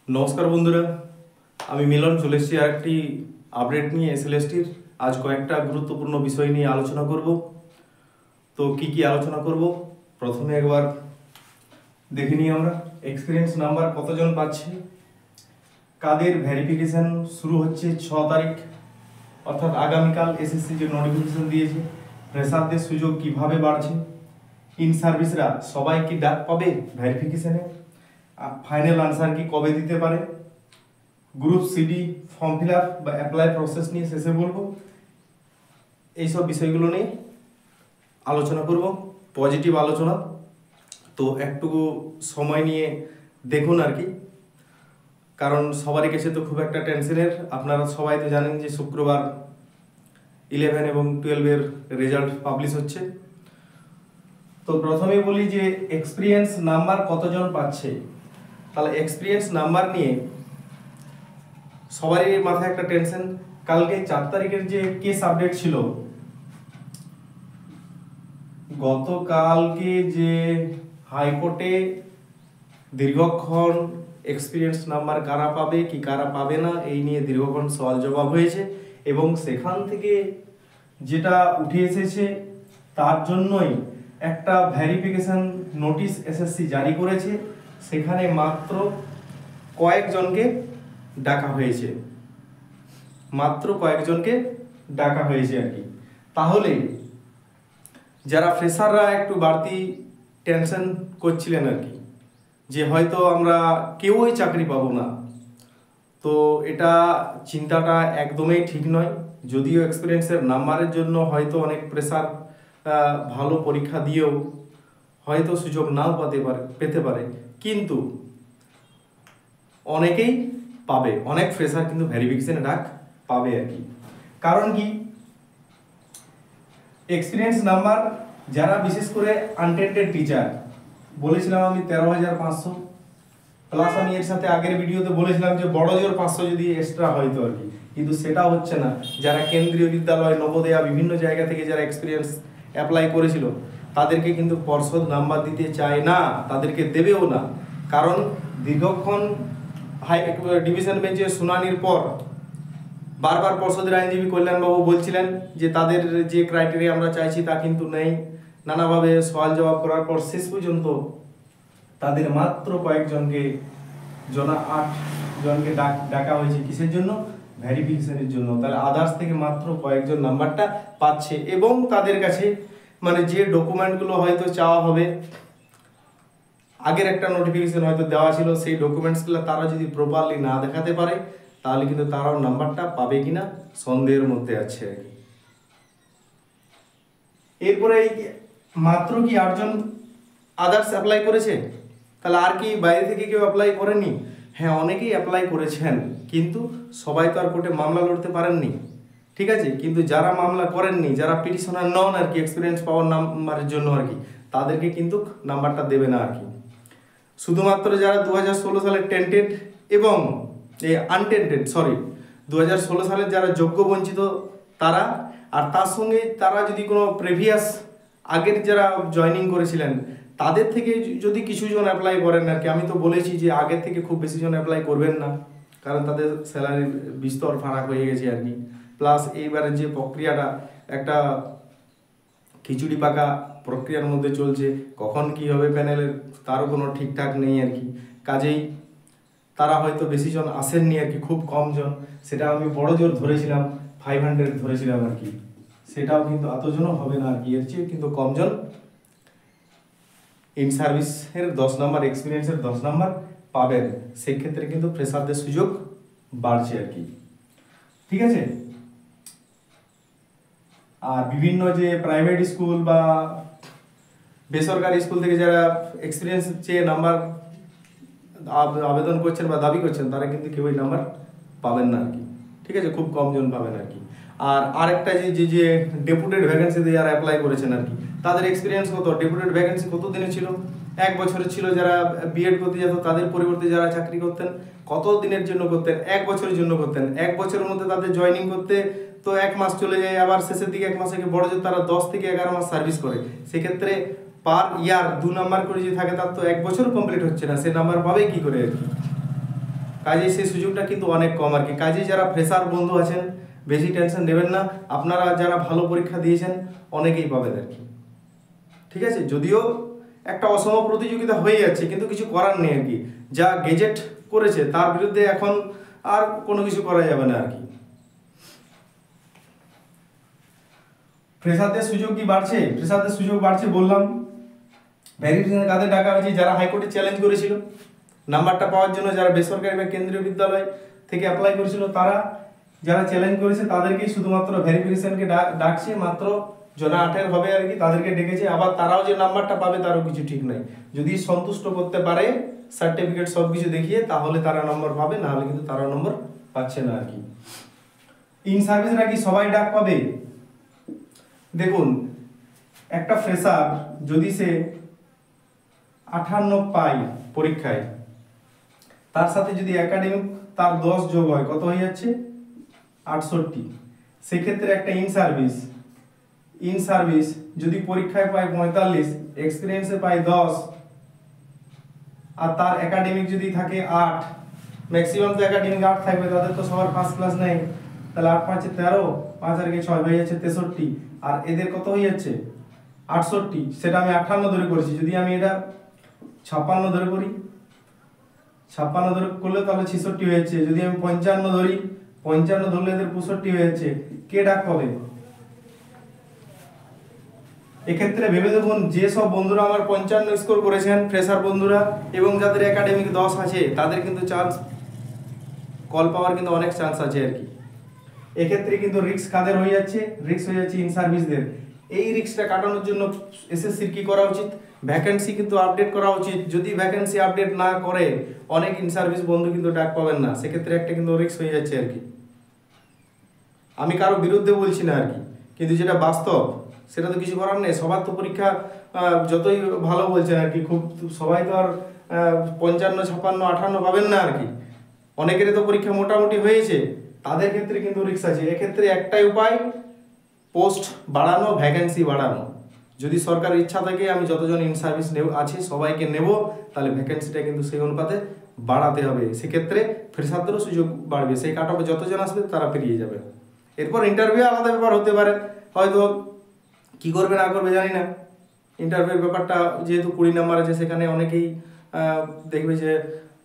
নমস্কার বন্ধুরা, আমি মিলন চলে এসেছি আরেকটি আপডেট নিয়ে এসএলএসটির। আজ কয়েকটা গুরুত্বপূর্ণ বিষয় নিয়ে আলোচনা করব। তো কি আলোচনা করব, প্রথমে একবার দেখে নিই আমরা এক্সপিরিয়েন্স নাম্বার কতজন পাচ্ছে, কাদের ভেরিফিকেশন শুরু হচ্ছে 6 তারিখ অর্থাৎ আগামীকাল। এসএসসি যে নোটিফিকেশন দিয়েছে, ফ্রেশারদের সুযোগ কিভাবে বাড়ছে, ইন সার্ভিসরা সবাই কি ডাক পাবে ভেরিফিকেশনে, ফাইনাল আনসার কি কবে দিতে পারে, group CD form fill up বা অ্যাপ্লাই প্রসেস নিয়ে শেষে বলবো। এইসব বিষয়গুলো নিয়ে আলোচনা করব, পজিটিভ আলোচনা। তো একটুকু সময় নিয়ে দেখুন আর কি, কারণ সবারই কাছে তো খুব একটা টেনশনের। আপনারা সবাই তো জানেন যে শুক্রবার 11 এবং 12-এর রেজাল্ট পাবলিশ হচ্ছে। তো প্রথমে বলি যে এক্সপিরিয়েন্স নাম্বার কতজন পাচ্ছে। তাহলে এক্সপিরিয়েন্স নাম্বার নিয়ে সবারই মাথায় একটা টেনশন। কালকে 4 তারিখের যে কেস আপডেট ছিল, গতকালকে যে হাইকোর্টে দীর্ঘক্ষণ এক্সপিরিয়েন্স নাম্বার কারা পাবে কি কারা পাবে না এই নিয়ে দীর্ঘক্ষণ সওয়াল জবাব হয়েছে, এবং সেখান থেকে যেটা উঠে এসেছে তার জন্যই একটা ভেরিফিকেশন নোটিশ এসএসসি জারি করেছে। সেখানে মাত্র কয়েকজনকে ডাকা হয়েছে, আর কি। তাহলে যারা ফ্রেশাররা একটু বাড়তি টেনশন করছিলেন আর কি, যে হয়তো আমরা কেউই চাকরি পাবো না, তো এটা চিন্তাটা একদমই ঠিক নয়। যদিও এক্সপিরিয়েন্সের নাম্বারের জন্য হয়তো অনেক প্রেসার ভালো পরীক্ষা দিয়েও হয়তো সুযোগ নাও পেতে পারে, কিন্তু অনেকেই পাবে, অনেক ফ্রেশার কিন্তু ভেরিফিকেশনে ডাক পাবে আর কি। কারণ কি, এক্সপিরিয়েন্স নাম্বার যারা বিশেষ করে আনটেন্ডেড টিচার, বলেছিলাম আমি 13,500 প্লাস, আমি এর সাথে আগের ভিডিওতে বলেছিলাম যে বড় জোর 500 যদি এক্সট্রা হয়তো আর কি, কিন্তু সেটা হচ্ছে না। যারা কেন্দ্রীয় বিদ্যালয়, নবোদয়া, বিভিন্ন জায়গা থেকে যারা এক্সপিরিয়েন্স অ্যাপ্লাই করেছিল, তাদেরকে কিন্তু পর্ষদ নাম্বার দিতে চায় না, তাদেরকে দেবেও না। কারণ দীর্ঘক্ষণ ডিভিশন বেঞ্চে শুনানির পর বারবার পর্ষদের আইনজীবী কল্যাণবাবু বলছিলেন যে তাদের যে ক্রাইটেরিয়া আমরা চাইছি তা কিন্তু নেই। নানাভাবে সওয়াল জবাব করার পর শেষ পর্যন্ত তাদের মাত্র কয়েকজনকে, 8 জনকে ডাকা হয়েছে। কিসের জন্য? ভেরিফিকেশনের জন্য। তাহলে আদার্স থেকে মাত্র কয়েকজন নাম্বারটা পাচ্ছে, এবং তাদের কাছে মানে যে ডকুমেন্টগুলো হয়তো চাওয়া হবে, আগের একটা নোটিফিকেশন হয়তো দেওয়া ছিল, সেই ডকুমেন্টসগুলো তারা যদি প্রপারলি না দেখাতে পারে, তাহলে কিন্তু তারাও নাম্বারটা পাবে কিনা সন্দেহের মধ্যে আছে আর কি। এরপরে মাত্র কি 8 জন আদার্স অ্যাপ্লাই করেছে? তাহলে আর কি বাইরে থেকে কেউ অ্যাপ্লাই করেনি? হ্যাঁ, অনেকেই অ্যাপ্লাই করেছেন, কিন্তু সবাই তো আর কোর্টে মামলা লড়তে পারেননি, ঠিক আছে। কিন্তু যারা মামলা করেননি, যারা পিটিশনার নন আর কি, এক্সপিরিয়েন্স পাওয়ার নাম্বারের জন্য আর কি, তাদেরকে কিন্তু নাম্বারটা দেবে না আর কি। শুধুমাত্র যারা 2016 সালে টেন্টেড এবং আনটেন্টেড 2016 সালের যারা যোগ্য বঞ্চিত তারা, আর তার সঙ্গে তারা যদি কোনো প্রিভিয়াস আগের যারা জয়েনিং করেছিলেন তাদের থেকে যদি কিছু জন অ্যাপ্লাই করেন আর কি। আমি তো বলেছি যে আগের থেকে খুব বেশি জন অ্যাপ্লাই করবেন না, কারণ তাদের স্যালারির বিস্তর ফারাক হয়ে গেছে আর কি। প্লাস এইবারে যে প্রক্রিয়াটা একটা খিচুড়ি পাকা প্রক্রিয়ার মধ্যে চলছে, কখন কি হবে প্যানেলের তারও কোনো ঠিকঠাক নেই আর কি। কাজেই তারা হয়তো বেশি জন আসেননি আর কি, খুব কম জন। সেটা আমি বড় জোর ধরেছিলাম, 500 ধরেছিলাম আর কি। সেটাও কিন্তু এতজনও হবে না আর কি, এর চেয়ে কিন্তু কম জন ইন সার্ভিসের 10 নাম্বার, এক্সপিরিয়েন্সের 10 নাম্বার পাবেন। সেক্ষেত্রে কিন্তু ফ্রেশারদের সুযোগ বাড়ছে আর কি, ঠিক আছে। আর বিভিন্ন যে প্রাইভেট স্কুল বা বেসরকারি স্কুল থেকে যারা এক্সপিরিয়েন্স চেয়ে নাম্বার আবেদন করছেন বা দাবি করছেন, তারা কিন্তু কেউ এই নাম্বার পাবেন না আর কি, ঠিক আছে। খুব কম জন পাবেন আর কি। আর আরেকটা যে ডেপুটেড ভ্যাকেন্সিতে যারা অ্যাপ্লাই করেছেন আর কি, তাদের এক্সপিরিয়েন্স কত? ডেপুটেড ভ্যাকেন্সি কত দিনে ছিল? 1 বছরের ছিল। যারা বিএড করতে যেত তাদের পরিবর্তে যারা চাকরি করতেন, কত দিনের জন্য করতেন? 1 বছরের জন্য করতেন। 1 বছরের মধ্যে তাদের জয়েনিং করতে তো 1 মাস চলে যায়, আবার শেষের দিকে 1 মাসে বড় যে তারা 10 থেকে 11 মাস সার্ভিস করে। সেক্ষেত্রে পার ইয়ার 2 নাম্বার করে যে থাকে, তার তো 1 বছর কমপ্লিট হচ্ছে না, সে নাম্বার পাবে কি করে আর কি। কাজে সেই সুযোগটা কিন্তু অনেক কম আর কি। কাজে যারা ফ্রেশার বন্ধু আছেন বেশি টেনশন নেবেন না, আপনারা যারা ভালো পরীক্ষা দিয়েছেন অনেকেই পাবেন আর কি। ঠিক আছে, যদিও একটা অসম প্রতিযোগিতা হয়ে যাচ্ছে, কিন্তু কিছু করার নেই আর কি। যা গেজেট করেছে তার বিরুদ্ধে এখন আর কোনো কিছু করা যাবে না আর কি। ফ্রেশারদের সুযোগ কি বাড়ছে? ফ্রেশারদের সুযোগ বাড়ছে বললাম। ভেরিফিকেশনে কাদের ডাকা হয়েছে? যারা হাইকোর্টে চ্যালেঞ্জ করেছিল নাম্বারটা পাওয়ার জন্য, যারা বেসরকারি বা কেন্দ্রীয় বিদ্যালয় থেকে অ্যাপ্লাই করেছিল, তারা যারা চ্যালেঞ্জ করেছে তাদেরকেই শুধুমাত্র ভেরিফিকেশনকে ডাকছে, মাত্র জনা 8 হবে আর কি, তাদেরকে ডেকেছে। আবার তারাও যে নাম্বারটা পাবে তারও কিছু ঠিক নাই। যদি সন্তুষ্ট করতে পারে সার্টিফিকেট সব কিছু দেখিয়ে, তাহলে তারা নম্বর পাবে, না হলে কিন্তু তারা নম্বর পাচ্ছে না আর কি। ইন সার্ভিসরা কি সবাই ডাক পাবে? দেখুন, একটা ফ্রেশার যদি সে 58 পায় পরীক্ষায়, তার সাথে যদি একাডেমিক তার 10 যোগ হয়, কত হয়ে যাচ্ছে? 68। সেক্ষেত্রে একটা ইন সার্ভিস যদি পরীক্ষায় পায় 45, এক্সপিরিয়েন্সে পায় 10, আর তার একাডেমিক যদি থাকে 8, ম্যাক্সিমাম তো একাডেমিক 8 থাকবে, তাদের তো সবার ফার্স্ট ক্লাস নেই, তাহলে 8 5 13, 5 আর 6 হয়ে যাচ্ছে 63, আর এদের কত হয়ে যাচ্ছে? 68। সেটা আমি 58 ধরে করেছি। যদি আমি এটা 56 ধরে করি, 56 ধরে করলে তাহলে 66 হয়ে যাচ্ছে। যদি আমি 55 ধরি, 55 ধরলে এদের 65 হয়ে যাচ্ছে। কে ডাক পাবে? এক্ষেত্রে ভেবে দেখুন, যে সব বন্ধুরা আমার 55 স্কোর করেছেন ফ্রেশার বন্ধুরা, এবং যাদের একাডেমিক 10 আছে, তাদের কিন্তু চান্স, কল পাওয়ার কিন্তু অনেক চান্স আছে আর কি। এক্ষেত্রে কিন্তু রিস্ক কাদের হয়ে যাচ্ছে? রিস্ক হয়ে যাচ্ছে ইন সার্ভিসদের। এই রিস্কটা কাটানোর জন্য এসএসসির কি করা উচিত? ভ্যাকেন্সি কিন্তু আপডেট করা উচিত। যদি ভ্যাকেন্সি আপডেট না করে, অনেক ইন সার্ভিস বন্ধু কিন্তু ডাক পাবেন না। সেক্ষেত্রে একটা কিন্তু রিস্ক হয়ে যাচ্ছে আর কি। আমি কারো বিরুদ্ধে বলছি না আর কি, কিন্তু যেটা বাস্তব সেটা তো কিছু করার নেই। সবার তো পরীক্ষা যতই ভালো বলছেন আর কি, খুব সবাই তো আর 55 56 58 পাবেন না আর কি। অনেকেরই তো পরীক্ষা মোটামুটি হয়েছে, তাদের ক্ষেত্রে কিন্তু রিস্ক আছে। এক্ষেত্রে একটাই উপায়, পোস্ট বাড়ানো, ভ্যাকেন্সি বাড়ানো। যদি সরকারের ইচ্ছা থাকে আমি যতজন ইন সার্ভিস আছে সবাইকে নেব, তাহলে ভ্যাকেন্সিটা কিন্তু সেই অনুপাতে বাড়াতে হবে। সেক্ষেত্রে ফ্রেশারদেরও সুযোগ বাড়বে, সেই কাট অফে যতজন আসবে তারা পেরিয়ে যাবে। এরপর ইন্টারভিউ আলাদা ব্যাপার হতে পারে, হয়তো কি করবে না করবে জানি না। ইন্টারভিউর ব্যাপারটা যেহেতু 20 নাম্বার আছে, সেখানে অনেকেই দেখবে যে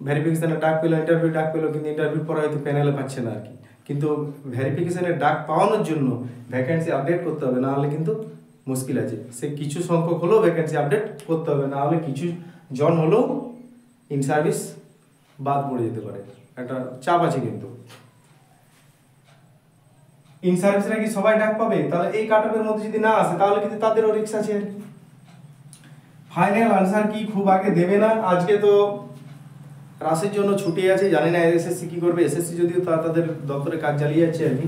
ভেরিফিকেশনে ডাক পেলো, ইন্টারভিউ ডাক পেলো, কিন্তু ইন্টারভিউ পরে হয়তো প্যানেলে পাচ্ছে না আর কি। কিন্তু ভেরিফিকেশনের ডাক পাওয়ানোর জন্য ভ্যাকেন্সি আপডেট করতে হবে, না হলে কিন্তু মুশকিল আছে। সে কিছু সংখ্যক হলেও ভ্যাকেন্সি আপডেট করতে হবে, না হলে কিছু জন হলেও ইন সার্ভিস বাদ পড়ে যেতে পারে। একটা চাপ আছে কিন্তু। ইন সার্ভিসরা কি সবাই ডাক পাবে? তাহলে এই কাট অফের মধ্যে যদি না আসে, তাহলে কিন্তু তাদেরও রিস্ক আছে। ফাইনাল আনসার কি খুব আগে দেবে না। আজকে তো রাশের জন্য ছুটি আছে, জানি না এসএসসি কি করবে। এসএসসি যদিও তাদের দপ্তরে কাজ চালিয়ে যাচ্ছে আর কি,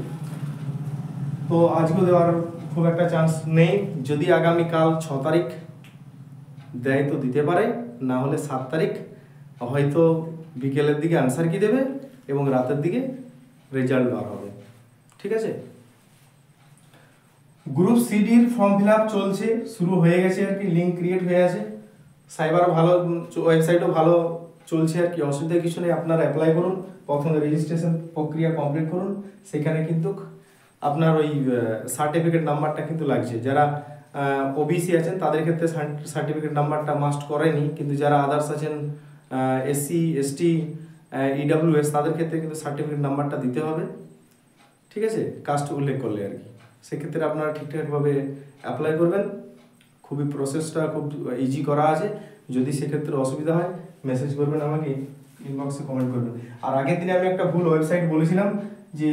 তো আজকে দেওয়ার খুব একটা চান্স নেই। যদি আগামীকাল 6 তারিখ দেয় তো দিতে পারে, না হলে 7 তারিখ হয়তো বিকেলের দিকে আনসার কি দেবে, এবং রাতের দিকে রেজাল্ট বার হবে। ঠিক আছে, গ্রুপ সিডির ফর্ম ফিল আপ চলছে, শুরু হয়ে গেছে আর কি, লিঙ্ক ক্রিয়েট হয়ে আছে। সাইবার ভালো, ওয়েবসাইটও ভালো চলছে আর কি, অসুবিধা কিছু নেই। আপনারা অ্যাপ্লাই করুন, প্রথমে রেজিস্ট্রেশন প্রক্রিয়া কমপ্লিট করুন। সেখানে কিন্তু আপনার ওই সার্টিফিকেট নাম্বারটা কিন্তু লাগছে। যারা ওবিসি আছেন তাদের ক্ষেত্রে সার্টিফিকেট নাম্বারটা মাস্ট করেনি, কিন্তু যারা আদার্স আছেন, এসসি এসটি ইডাব্লিউএস, তাদের ক্ষেত্রে কিন্তু সার্টিফিকেট নাম্বারটা দিতে হবে। ঠিক আছে, কাস্ট উল্লেখ করলে আর কি। সেক্ষেত্রে আপনারা ঠিকঠাকভাবে অ্যাপ্লাই করবেন। খুবই প্রসেসটা খুব ইজি করা আছে। যদি সেক্ষেত্রে অসুবিধা হয় মেসেজ করবেন আমাকে, ইনবক্সে কমেন্ট করবেন। আর আগের দিনে আমি একটা ভুল ওয়েবসাইট বলেছিলাম যে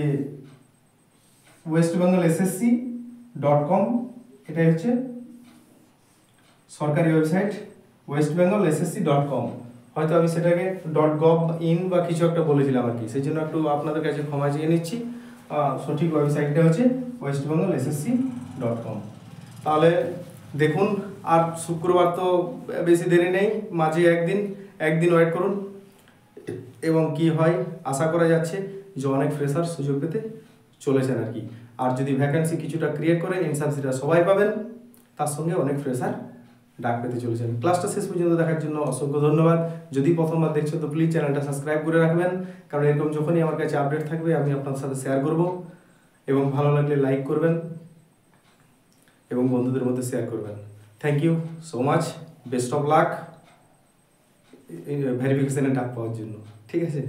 westbengalssc.com, এটাই হচ্ছে সরকারি ওয়েবসাইট, westbengalssc.com। হয়তো আমি সেটাকে .gov.in বা কিছু একটা বলেছিলাম আর কি, সেই জন্য একটু আপনাদের কাছে ক্ষমা চেয়ে নিচ্ছি। সঠিক ওয়েবসাইটটা হচ্ছে westbengalssc.com। তাহলে দেখুন, আর শুক্রবার তো বেশি দেরি নেই, মাঝে একদিন ওয়েট করুন, এবং কি হয় আশা করা যাচ্ছে যে অনেক ফ্রেশার সুযোগ পেতে চলেছেন আর কি। আর যদি ভ্যাকেন্সি কিছুটা ক্রিয়েট করে ইনসার্ভিসরা সবাই পাবেন, তার সঙ্গে অনেক ফ্রেশার ডাক পেতে চলেছেন। ক্লাসটা শেষ পর্যন্ত দেখার জন্য অসংখ্য ধন্যবাদ। যদি প্রথমবার দেখছো তো প্লিজ চ্যানেলটা সাবস্ক্রাইব করে রাখবেন, কারণ এরকম যখনই আমার কাছে আপডেট থাকবে আমি আপনার সাথে শেয়ার করব। এবং ভালো লাগলে লাইক করবেন এবং বন্ধুদের মধ্যে শেয়ার করবেন। Thank you so much, best of luck ভেরিফিকেশানে ডাক পাওয়ার জন্য। ঠিক আছে।